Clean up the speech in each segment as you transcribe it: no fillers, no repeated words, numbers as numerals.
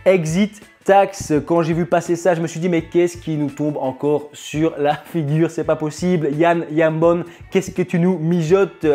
Exit tax, quand j'ai vu passer ça, je me suis dit mais qu'est-ce qui nous tombe encore sur la figure? C'est pas possible. Yann Yambon, qu'est-ce que tu nous mijotes?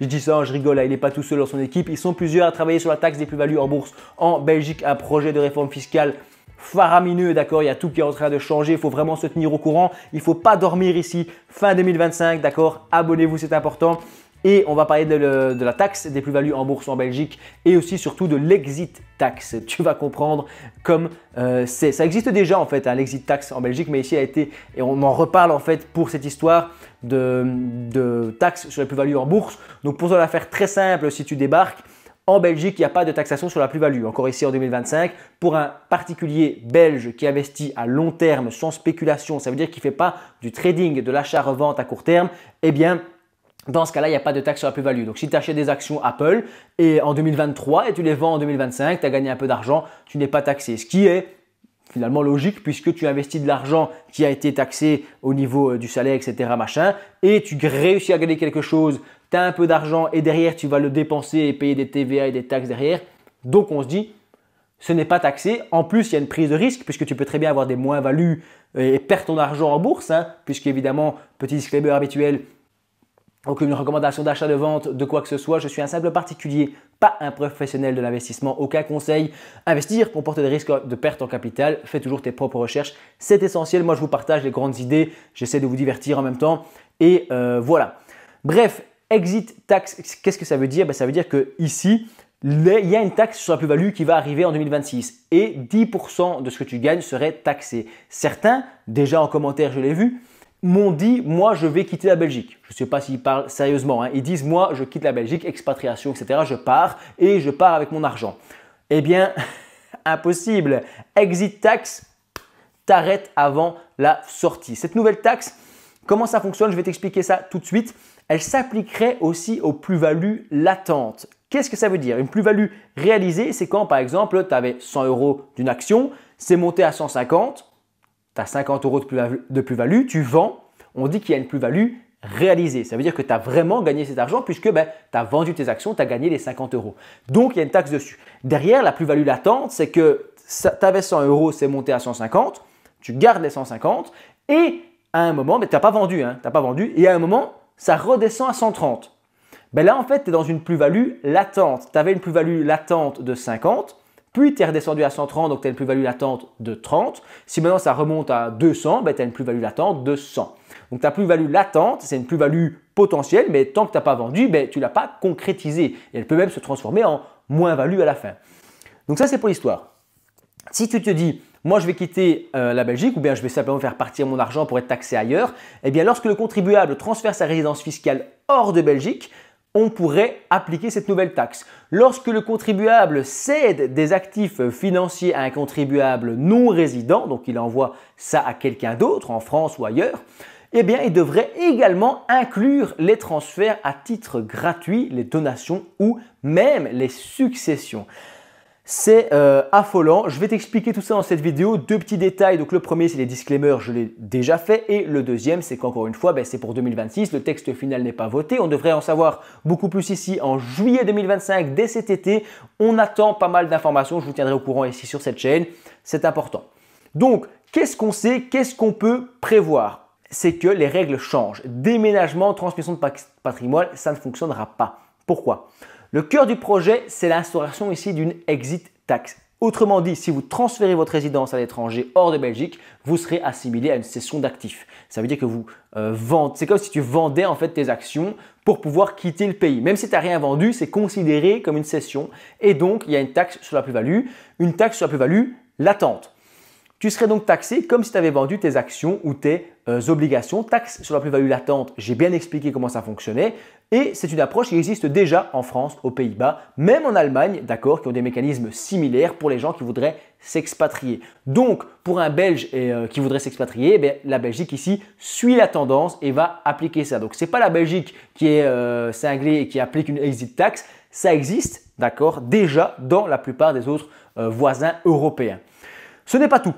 Je dis ça, je rigole, il n'est pas tout seul dans son équipe. Ils sont plusieurs à travailler sur la taxe des plus-values en bourse en Belgique, un projet de réforme fiscale faramineux, d'accord, il y a tout qui est en train de changer, il faut vraiment se tenir au courant, il ne faut pas dormir ici, fin 2025, d'accord, abonnez-vous, c'est important. Et on va parler de la taxe des plus-values en bourse en Belgique et aussi surtout de l'exit tax. Tu vas comprendre comme ça existe déjà en fait, hein, l'exit tax en Belgique, mais ici a été, et on en reparle en fait pour cette histoire de taxe sur les plus-values en bourse. Donc pour la faire très simple, si tu débarques, en Belgique, il n'y a pas de taxation sur la plus-value. Encore ici en 2025, pour un particulier belge qui investit à long terme sans spéculation, ça veut dire qu'il ne fait pas du trading, de l'achat-revente à court terme, eh bien, dans ce cas-là, il n'y a pas de taxe sur la plus-value. Donc, si tu achètes des actions Apple et en 2023 et tu les vends en 2025, tu as gagné un peu d'argent, tu n'es pas taxé. Ce qui est finalement logique puisque tu investis de l'argent qui a été taxé au niveau du salaire, etc. machin, et tu réussis à gagner quelque chose, tu as un peu d'argent et derrière tu vas le dépenser et payer des TVA et des taxes derrière. Donc, on se dit, ce n'est pas taxé. En plus, il y a une prise de risque puisque tu peux très bien avoir des moins-values et perdre ton argent en bourse, hein, puisqu'évidemment, petit disclaimer habituel, aucune recommandation d'achat, de vente, de quoi que ce soit. Je suis un simple particulier, pas un professionnel de l'investissement. Aucun conseil. Investir comporte des risques de perte en capital. Fais toujours tes propres recherches. C'est essentiel. Moi, je vous partage les grandes idées. J'essaie de vous divertir en même temps. Et voilà. Bref, exit tax, qu'est-ce que ça veut dire? Ça veut dire qu'ici, il y a une taxe sur la plus-value qui va arriver en 2026 et 10% de ce que tu gagnes serait taxé. Certains, déjà en commentaire, je l'ai vu, m'ont dit, moi, je vais quitter la Belgique. Je ne sais pas s'ils parlent sérieusement. Hein. Ils disent, moi, je quitte la Belgique, expatriation, etc. Je pars et je pars avec mon argent. Eh bien, impossible. Exit tax, t'arrêtes avant la sortie. Cette nouvelle taxe, comment ça fonctionne? Je vais t'expliquer ça tout de suite. Elle s'appliquerait aussi aux plus-values latentes. Qu'est-ce que ça veut dire? Une plus-value réalisée, c'est quand, par exemple, tu avais 100 € d'une action, c'est monté à 150, tu as 50 € de plus-value, tu vends, on dit qu'il y a une plus-value réalisée. Ça veut dire que tu as vraiment gagné cet argent puisque tu as vendu tes actions, tu as gagné les 50 €. Donc, il y a une taxe dessus. Derrière, la plus-value latente, c'est que tu avais 100 €, c'est monté à 150, tu gardes les 150 et à un moment, mais tu n'as pas vendu, et à un moment, ça redescend à 130. Là, en fait, tu es dans une plus-value latente. Tu avais une plus-value latente de 50, puis tu es redescendu à 130, donc tu as une plus-value latente de 30. Si maintenant ça remonte à 200, tu as une plus-value latente de 100. Donc ta plus-value latente, c'est une plus-value potentielle, mais tant que tu n'as pas vendu, tu ne l'as pas concrétisée. Et elle peut même se transformer en moins-value à la fin. Donc ça, c'est pour l'histoire. Si tu te dis, moi je vais quitter la Belgique ou bien je vais simplement faire partir mon argent pour être taxé ailleurs, eh bien lorsque le contribuable transfère sa résidence fiscale hors de Belgique, on pourrait appliquer cette nouvelle taxe. Lorsque le contribuable cède des actifs financiers à un contribuable non résident, donc il envoie ça à quelqu'un d'autre en France ou ailleurs, eh bien il devrait également inclure les transferts à titre gratuit, les donations ou même les successions. C'est affolant. Je vais t'expliquer tout ça dans cette vidéo. Deux petits détails. Donc le premier, c'est les disclaimers, je l'ai déjà fait. Et le deuxième, c'est qu'encore une fois, c'est pour 2026. Le texte final n'est pas voté. On devrait en savoir beaucoup plus ici en juillet 2025, dès cet été. On attend pas mal d'informations. Je vous tiendrai au courant ici sur cette chaîne. C'est important. Donc, qu'est-ce qu'on sait? Qu'est-ce qu'on peut prévoir? C'est que les règles changent. Déménagement, transmission de patrimoine, ça ne fonctionnera pas. Pourquoi? Le cœur du projet, c'est l'instauration ici d'une exit tax. Autrement dit, si vous transférez votre résidence à l'étranger hors de Belgique, vous serez assimilé à une cession d'actifs. Ça veut dire que vous vendez, c'est comme si tu vendais en fait tes actions pour pouvoir quitter le pays. Même si tu n'as rien vendu, c'est considéré comme une cession et donc il y a une taxe sur la plus-value, une taxe sur la plus-value latente. Tu serais donc taxé comme si tu avais vendu tes actions ou tes obligations. Taxe sur la plus-value latente, j'ai bien expliqué comment ça fonctionnait. Et c'est une approche qui existe déjà en France, aux Pays-Bas, même en Allemagne, d'accord, qui ont des mécanismes similaires pour les gens qui voudraient s'expatrier. Donc, pour un Belge qui voudrait s'expatrier, la Belgique ici suit la tendance et va appliquer ça. Donc, ce n'est pas la Belgique qui est cinglée et qui applique une exit tax. Ça existe, d'accord, déjà dans la plupart des autres voisins européens. Ce n'est pas tout.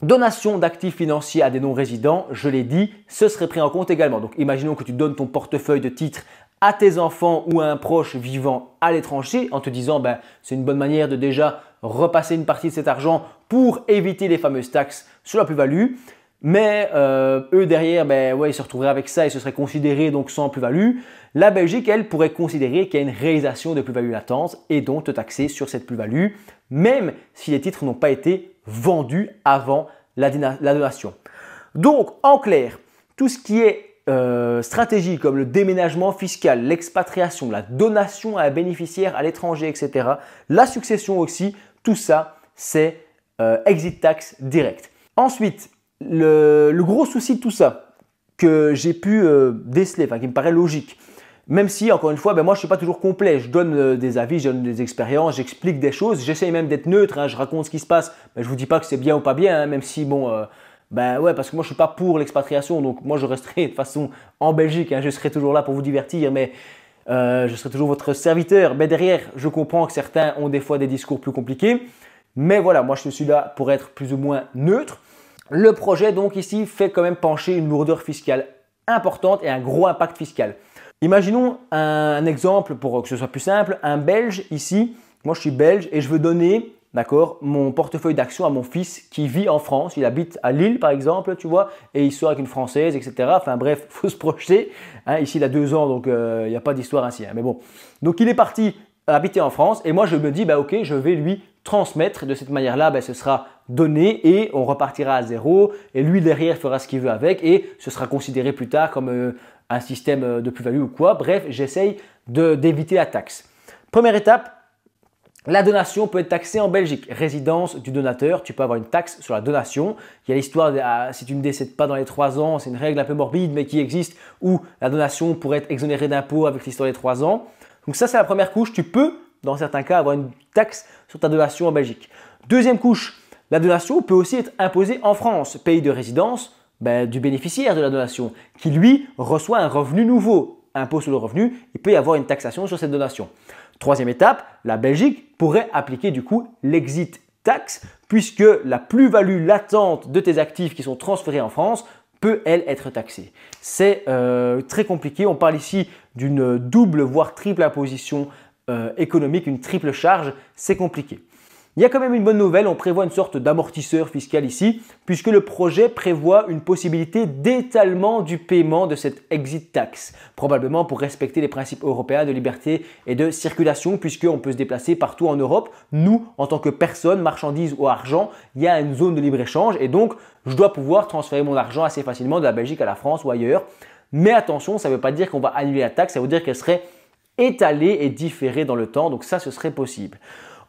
Donation d'actifs financiers à des non-résidents, je l'ai dit, ce serait pris en compte également. Donc, imaginons que tu donnes ton portefeuille de titres à tes enfants ou à un proche vivant à l'étranger en te disant c'est une bonne manière de déjà repasser une partie de cet argent pour éviter les fameuses taxes sur la plus-value. Mais eux derrière, ils se retrouveraient avec ça et ce serait considéré donc sans plus-value. La Belgique, elle, pourrait considérer qu'il y a une réalisation de plus-value latente et donc te taxer sur cette plus-value, même si les titres n'ont pas été vendus avant la donation. Donc, en clair, tout ce qui est stratégie comme le déménagement fiscal, l'expatriation, la donation à un bénéficiaire à l'étranger, etc., la succession aussi, tout ça, c'est exit tax direct. Ensuite, le gros souci de tout ça que j'ai pu déceler, qui me paraît logique, même si, encore une fois, moi je ne suis pas toujours complet, je donne des avis, je donne des expériences, j'explique des choses, j'essaye même d'être neutre, je raconte ce qui se passe, mais je ne vous dis pas que c'est bien ou pas bien, même si parce que moi je ne suis pas pour l'expatriation, donc moi je resterai de toute façon en Belgique, je serai toujours là pour vous divertir, mais je serai toujours votre serviteur. Mais derrière, je comprends que certains ont des fois des discours plus compliqués, mais voilà, moi je suis là pour être plus ou moins neutre. Le projet donc ici fait quand même pencher une lourdeur fiscale importante et un gros impact fiscal. Imaginons un exemple pour que ce soit plus simple, un Belge ici, moi je suis belge et je veux donner mon portefeuille d'actions à mon fils qui vit en France, il habite à Lille par exemple, tu vois, et il sort avec une Française, etc. Enfin bref, il faut se projeter. Ici il a 2 ans donc il n'y a pas d'histoire ainsi, mais bon. Donc il est parti habiter en France et moi je me dis ok, je vais lui transmettre de cette manière-là, ce sera donné et on repartira à zéro et lui derrière fera ce qu'il veut avec et ce sera considéré plus tard comme un système de plus-value ou quoi. Bref, j'essaye d'éviter la taxe. Première étape, la donation peut être taxée en Belgique. Résidence du donateur, tu peux avoir une taxe sur la donation. Il y a l'histoire, si tu ne décèdes pas dans les 3 ans, c'est une règle un peu morbide mais qui existe où la donation pourrait être exonérée d'impôts avec l'histoire des 3 ans. Donc ça, c'est la première couche. Tu peux, dans certains cas, avoir une taxe sur ta donation en Belgique. Deuxième couche, la donation peut aussi être imposée en France, pays de résidence du bénéficiaire de la donation, qui lui reçoit un revenu nouveau, impôt sur le revenu, il peut y avoir une taxation sur cette donation. Troisième étape, la Belgique pourrait appliquer du coup l'exit tax, puisque la plus-value latente de tes actifs qui sont transférés en France peut, elle, être taxée. C'est très compliqué, on parle ici d'une double voire triple imposition économique, une triple charge, c'est compliqué. Il y a quand même une bonne nouvelle, on prévoit une sorte d'amortisseur fiscal ici, puisque le projet prévoit une possibilité d'étalement du paiement de cette exit tax, probablement pour respecter les principes européens de liberté et de circulation, puisqu'on peut se déplacer partout en Europe. Nous, en tant que personne, marchandises ou argent, il y a une zone de libre-échange et donc je dois pouvoir transférer mon argent assez facilement de la Belgique à la France ou ailleurs. Mais attention, ça ne veut pas dire qu'on va annuler la taxe, ça veut dire qu'elle serait étalée et différée dans le temps, donc ça, ce serait possible.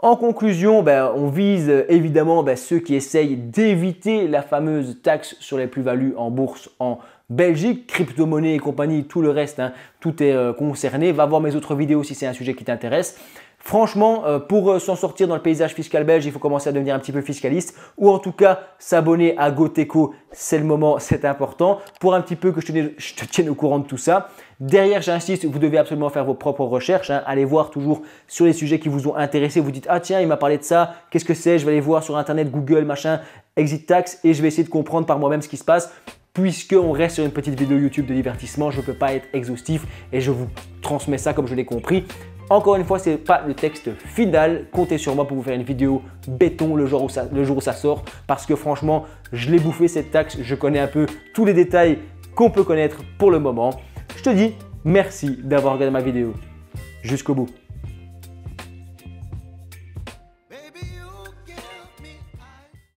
En conclusion, on vise évidemment ceux qui essayent d'éviter la fameuse taxe sur les plus-values en bourse en Belgique, crypto-monnaie et compagnie, tout le reste, tout est concerné. Va voir mes autres vidéos si c'est un sujet qui t'intéresse. Franchement, pour s'en sortir dans le paysage fiscal belge, il faut commencer à devenir un petit peu fiscaliste ou en tout cas s'abonner à GoTeco, c'est le moment, c'est important pour un petit peu que je te tienne au courant de tout ça. Derrière, j'insiste, vous devez absolument faire vos propres recherches, allez voir toujours sur les sujets qui vous ont intéressé. Vous dites « Ah tiens, il m'a parlé de ça, qu'est-ce que c'est ?» Je vais aller voir sur Internet, Google, machin, exit tax et je vais essayer de comprendre par moi-même ce qui se passe. Puisqu'on reste sur une petite vidéo YouTube de divertissement, je ne peux pas être exhaustif et je vous transmets ça comme je l'ai compris. Encore une fois, ce n'est pas le texte final. Comptez sur moi pour vous faire une vidéo béton le jour où ça sort. Parce que franchement, je l'ai bouffé cette taxe. Je connais un peu tous les détails qu'on peut connaître pour le moment. Je te dis merci d'avoir regardé ma vidéo jusqu'au bout.